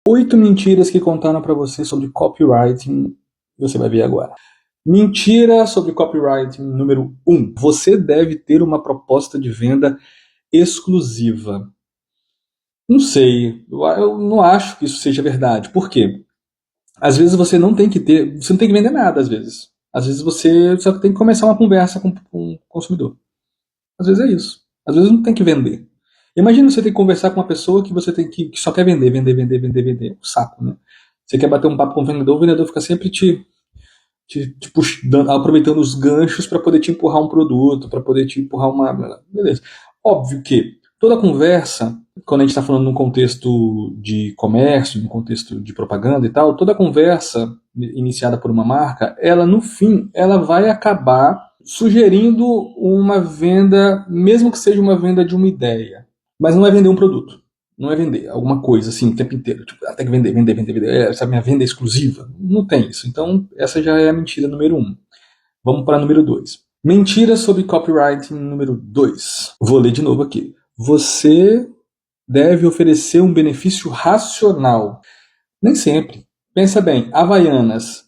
8 mentiras que contaram para você sobre copywriting, você vai ver agora. Mentira sobre copywriting número 1. Você deve ter uma proposta de venda exclusiva. Não sei, eu não acho que isso seja verdade. Por quê? Às vezes você não tem que vender nada, às vezes. Às vezes você só tem que começar uma conversa com o consumidor. Às vezes é isso. Às vezes não tem que vender. Imagina você ter que conversar com uma pessoa que você tem que só quer vender, vender, vender, vender, vender. Um saco, né? Você quer bater um papo com o vendedor fica sempre aproveitando os ganchos para poder te empurrar um produto, para poder te empurrar uma. Beleza. Óbvio que toda conversa, quando a gente está falando num contexto de comércio, num contexto de propaganda e tal, toda conversa iniciada por uma marca, ela no fim, ela vai acabar sugerindo uma venda, mesmo que seja uma venda de uma ideia, mas não é vender um produto. Não é vender alguma coisa assim o tempo inteiro. Tipo, tem que vender, vender, vender, vender. Essa minha venda é exclusiva. Não tem isso. Então, essa já é a mentira número 1. Vamos para número 2. Mentira sobre copywriting número 2. Vou ler de novo aqui. Você deve oferecer um benefício racional. Nem sempre. Pensa bem, Havaianas,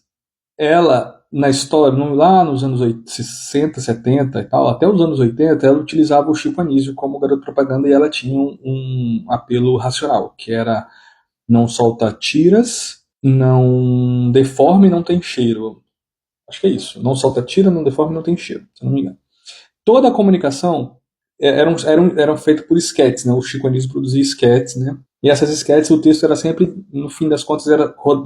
ela, na história, lá nos anos 60, 70 e tal, até os anos 80, ela utilizava o Chico Anísio como garoto propaganda e ela tinha um apelo racional, que era não solta tiras, não deforma e não tem cheiro. Acho que é isso. Não solta tira, não deforma e não tem cheiro, se eu não me engano. Toda a comunicação eram feitas por esquetes, né? O Chico Anísio produzia esquetes, né? E essas esquetes, o texto era sempre, no fim das contas,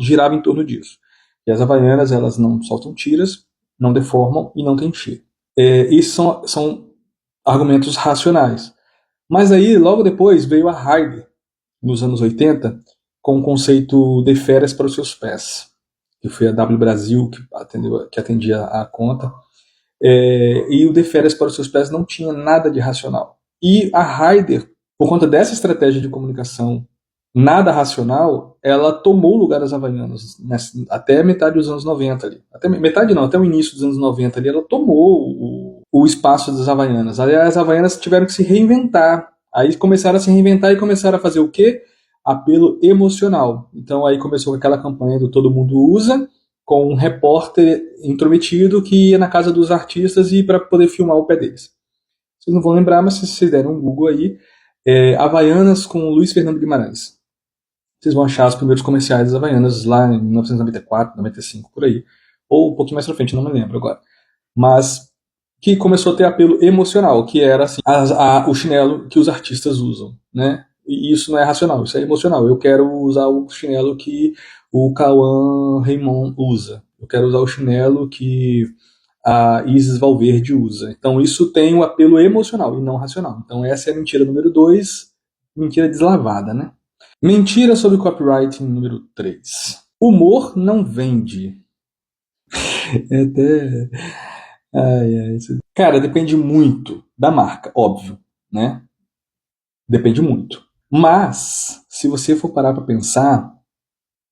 girava em torno disso. E as Havaianas, elas não soltam tiras, não deformam e não tem cheiro. Isso são argumentos racionais. Mas aí, logo depois, veio a Heide, nos anos 80, com o conceito de férias para os seus pés, que foi a W Brasil que atendia a conta. E o de férias para os seus pés não tinha nada de racional. E a Haider, por conta dessa estratégia de comunicação nada racional, ela tomou o lugar das Havaianas até metade dos anos 90 ali. Até metade não, até o início dos anos 90 ali, ela tomou o espaço das Havaianas. Aliás, as Havaianas tiveram que se reinventar. Aí começaram a se reinventar e começaram a fazer o quê? Apelo emocional. Então aí começou com aquela campanha do Todo Mundo Usa, com um repórter intrometido que ia na casa dos artistas e para poder filmar o pé deles. Vocês não vão lembrar, mas se vocês derem um Google aí, Havaianas com Luiz Fernando Guimarães. Vocês vão achar os primeiros comerciais das Havaianas lá em 1994, 95, por aí. Ou um pouquinho mais pra frente, não me lembro agora. Mas que começou a ter apelo emocional, que era assim, o chinelo que os artistas usam, né? E isso não é racional, isso é emocional. Eu quero usar o chinelo que o Cauã Raymond usa. Eu quero usar o chinelo que a Isis Valverde usa. Então isso tem um apelo emocional e não racional. Então essa é a mentira número 2, mentira deslavada, né? Mentira sobre copywriting número 3. Humor não vende. É até. Ai, ai, cara, depende muito da marca, óbvio, né? Depende muito. Mas, se você for parar para pensar,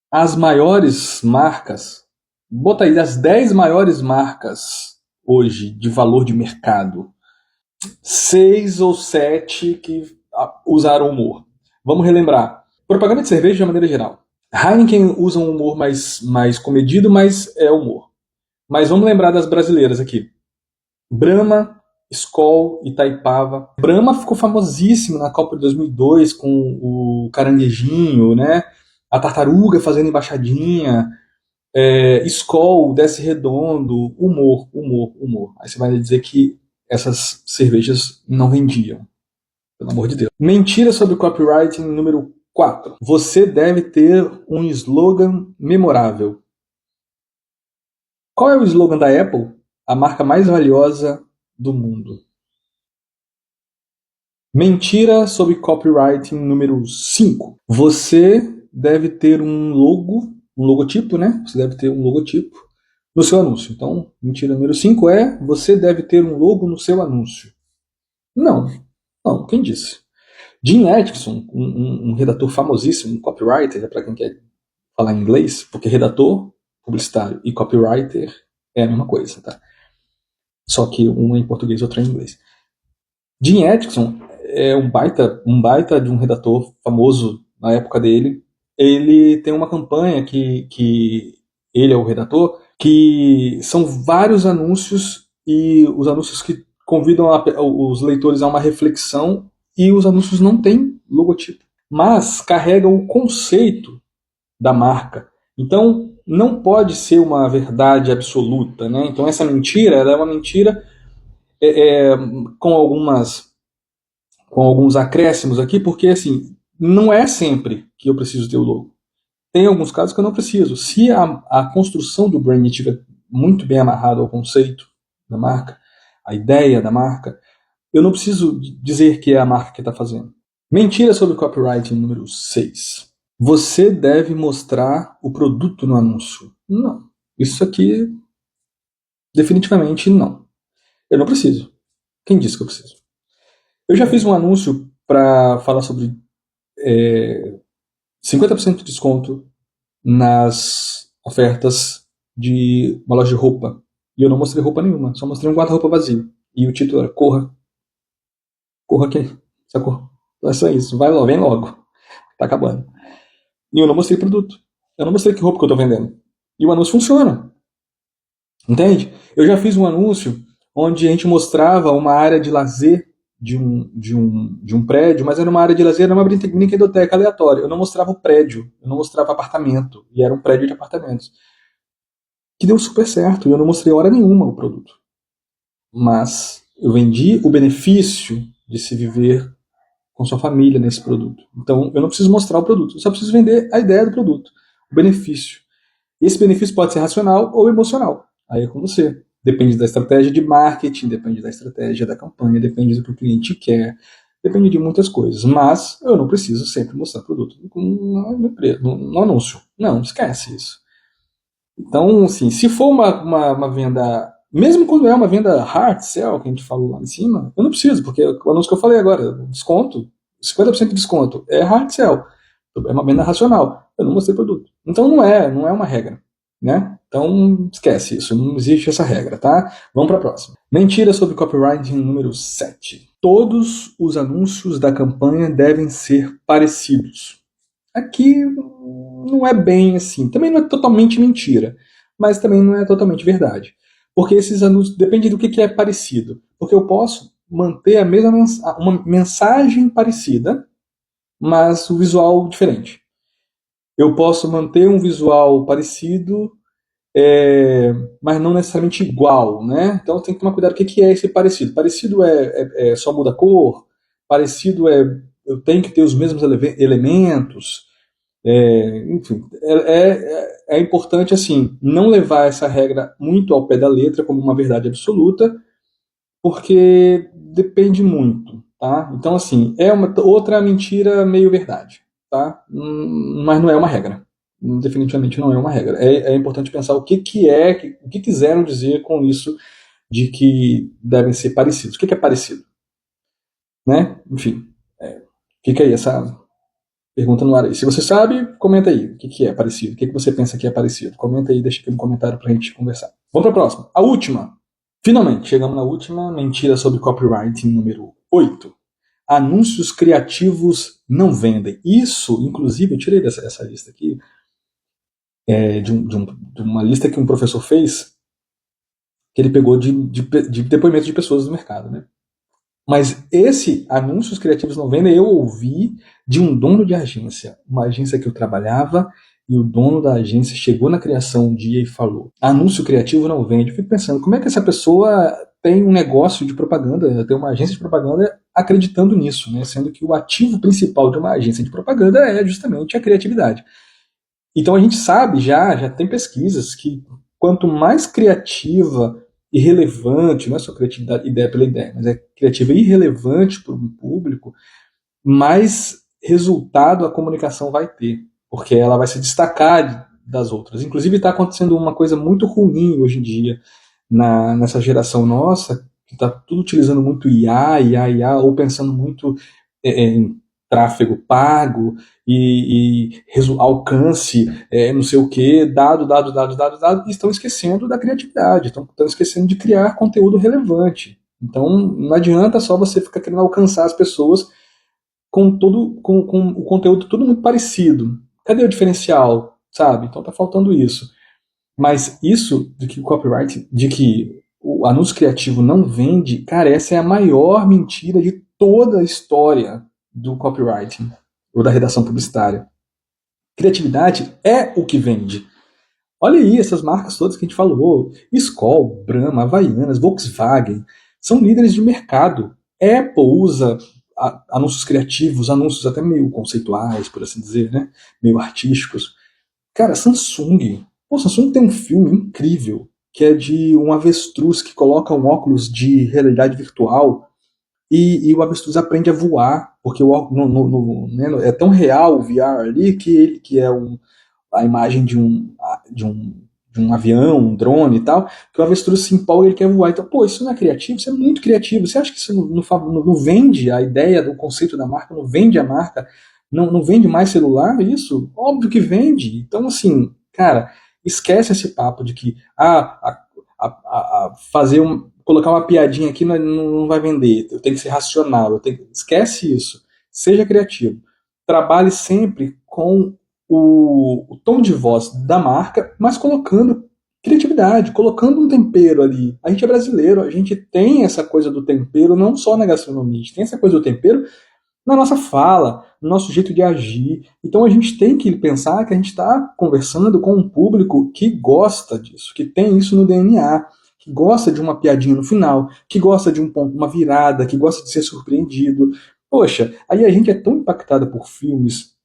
as maiores marcas, bota aí as 10 maiores marcas hoje de valor de mercado, 6 ou 7 que usaram humor. Vamos relembrar. Propaganda de cerveja de maneira geral. Heineken usa um humor mais comedido, mas é humor. Mas vamos lembrar das brasileiras aqui. Brahma, Skol, Itaipava. Brahma ficou famosíssimo na Copa de 2002 com o caranguejinho, né? A tartaruga fazendo embaixadinha. Skol, Desce Redondo. Humor, humor, humor. Aí você vai dizer que essas cervejas não vendiam. Pelo amor de Deus. Mentira sobre copywriting número 4. Você deve ter um slogan memorável. Qual é o slogan da Apple? A marca mais valiosa do mundo. Mentira sobre copywriting número 5. Você deve ter um logotipo, né? Você deve ter um logotipo no seu anúncio. Então, mentira número 5 é: você deve ter um logo no seu anúncio. Não, quem disse? Jim Atkinson, um redator famosíssimo, um copywriter, para quem quer falar em inglês, porque redator publicitário e copywriter é a mesma coisa, tá? Só que um é em português e outro é em inglês. Jim Atkinson é um baita de um redator famoso na época dele, ele tem uma campanha que ele é o redator, que são vários anúncios, e os anúncios que convidam os leitores a uma reflexão, e os anúncios não têm logotipo, mas carregam o conceito da marca. Então, não pode ser uma verdade absoluta, né? Então, essa mentira, ela é uma mentira com alguns acréscimos aqui, porque assim, não é sempre que eu preciso ter o logo. Tem alguns casos que eu não preciso. Se a construção do brand estiver muito bem amarrada ao conceito da marca, a ideia da marca, eu não preciso dizer que é a marca que está fazendo. Mentira sobre copywriting número 6. Você deve mostrar o produto no anúncio. Não. Isso aqui, definitivamente não. Eu não preciso. Quem disse que eu preciso? Eu já fiz um anúncio para falar sobre 50% de desconto nas ofertas de uma loja de roupa. E eu não mostrei roupa nenhuma, só mostrei um guarda-roupa vazio. E o título era Corra. Corra aqui. Sacou? É só isso. Vai logo, vem logo. Tá acabando. E eu não mostrei produto. Eu não mostrei que roupa que eu tô vendendo. E o anúncio funciona. Entende? Eu já fiz um anúncio onde a gente mostrava uma área de lazer de um prédio, mas era uma área de lazer, era uma brinquedoteca aleatória. Eu não mostrava o prédio, eu não mostrava apartamento, e era um prédio de apartamentos. Que deu super certo, e eu não mostrei hora nenhuma o produto. Mas eu vendi o benefício de se viver com sua família nesse produto. Então eu não preciso mostrar o produto, eu só preciso vender a ideia do produto, o benefício. Esse benefício pode ser racional ou emocional. Aí é com você. Depende da estratégia de marketing, depende da estratégia da campanha, depende do que o cliente quer, depende de muitas coisas. Mas eu não preciso sempre mostrar produto no anúncio. Não, esquece isso. Então, assim, se for uma venda, mesmo quando é uma venda hard sell, que a gente falou lá em cima, eu não preciso, porque o anúncio que eu falei agora, desconto, 50% de desconto, é hard sell. É uma venda racional. Eu não mostrei produto. Então não é uma regra, né? Então esquece isso, não existe essa regra, tá? Vamos para a próxima. Mentira sobre copywriting número 7. Todos os anúncios da campanha devem ser parecidos. Aqui não é bem assim. Também não é totalmente mentira, mas também não é totalmente verdade. Porque esses anúncios, depende do que é parecido. Porque eu posso manter a mesma uma mensagem parecida, mas o visual diferente. Eu posso manter um visual parecido, mas não necessariamente igual, né? Então tem que tomar cuidado. O que é esse parecido? Parecido é só muda a cor, parecido eu tenho que ter os mesmos elementos, enfim, é importante assim não levar essa regra muito ao pé da letra como uma verdade absoluta, porque depende muito, tá? Então assim é uma outra mentira meio verdade, tá? Mas não é uma regra. Definitivamente não é uma regra. É importante pensar o que quiseram dizer com isso de que devem ser parecidos. O que é parecido? Né? Enfim, fica aí essa pergunta no ar aí. Se você sabe, comenta aí o que é parecido. O que você pensa que é parecido. Comenta aí, deixa aqui no comentário pra gente conversar. Vamos para a próxima. A última. Finalmente, chegamos na última mentira sobre copywriting número 8. Anúncios criativos não vendem. Isso, inclusive, eu tirei essa lista aqui, de uma lista que um professor fez, que ele pegou de depoimentos de pessoas do mercado, né? Mas esse anúncios criativos não vendem, eu ouvi de um dono de agência, uma agência que eu trabalhava, e o dono da agência chegou na criação um dia e falou: anúncio criativo não vende. Eu fico pensando, como é que essa pessoa tem um negócio de propaganda, tem uma agência de propaganda acreditando nisso, né? Sendo que o ativo principal de uma agência de propaganda é justamente a criatividade. Então a gente sabe, já tem pesquisas que quanto mais criativa e relevante, não é só criatividade, ideia pela ideia, mas é criativa e relevante para o público, mais resultado a comunicação vai ter, porque ela vai se destacar das outras. Inclusive está acontecendo uma coisa muito ruim hoje em dia nessa geração nossa, que está tudo utilizando muito IA, ou pensando muito em tráfego pago e alcance, não sei o que, dado, e estão esquecendo da criatividade, estão esquecendo de criar conteúdo relevante. Então não adianta só você ficar querendo alcançar as pessoas com o conteúdo tudo muito parecido. Cadê o diferencial, sabe? Então tá faltando isso. Mas isso de que o copyright, de que o anúncio criativo não vende, cara, essa é a maior mentira de toda a história do copywriting ou da redação publicitária. Criatividade é o que vende. Olha aí essas marcas todas que a gente falou: Skol, Brahma, Havaianas, Volkswagen, são líderes de mercado. Apple usa anúncios criativos, anúncios até meio conceituais, por assim dizer, né? Meio artísticos. Cara, Samsung. Pô, Samsung tem um filme incrível que é de um avestruz que coloca um óculos de realidade virtual e o avestruz aprende a voar, porque né, é tão real o VR ali que é a imagem de um, de um avião, um drone e tal, que o avestruz se empolga e ele quer voar. Então, pô, isso não é criativo? Isso é muito criativo. Você acha que isso não vende a ideia do conceito da marca, não vende a marca, não vende mais celular? Isso? Óbvio que vende. Então, assim, cara, esquece esse papo de que fazer colocar uma piadinha aqui não vai vender, eu tenho que ser racional, esquece isso. Seja criativo. Trabalhe sempre com o tom de voz da marca, mas colocando criatividade, colocando um tempero ali. A gente é brasileiro, a gente tem essa coisa do tempero, não só na gastronomia, a gente tem essa coisa do tempero na nossa fala, no nosso jeito de agir. Então a gente tem que pensar que a gente está conversando com um público que gosta disso, que tem isso no DNA, que gosta de uma piadinha no final, que gosta de um ponto, uma virada, que gosta de ser surpreendido. Poxa, aí a gente é tão impactada por filmes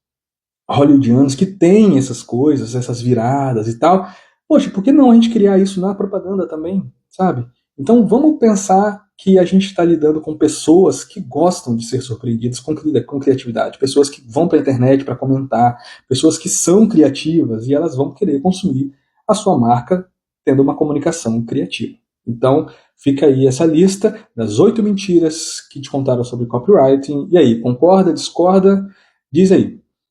hollywoodianos que tem essas coisas, essas viradas e tal. Poxa, por que não a gente criar isso na propaganda também, sabe? Então vamos pensar que a gente está lidando com pessoas que gostam de ser surpreendidas com criatividade, pessoas que vão para a internet para comentar, pessoas que são criativas e elas vão querer consumir a sua marca tendo uma comunicação criativa. Então fica aí essa lista das 8 mentiras que te contaram sobre copywriting. E aí, concorda, discorda? Diz aí.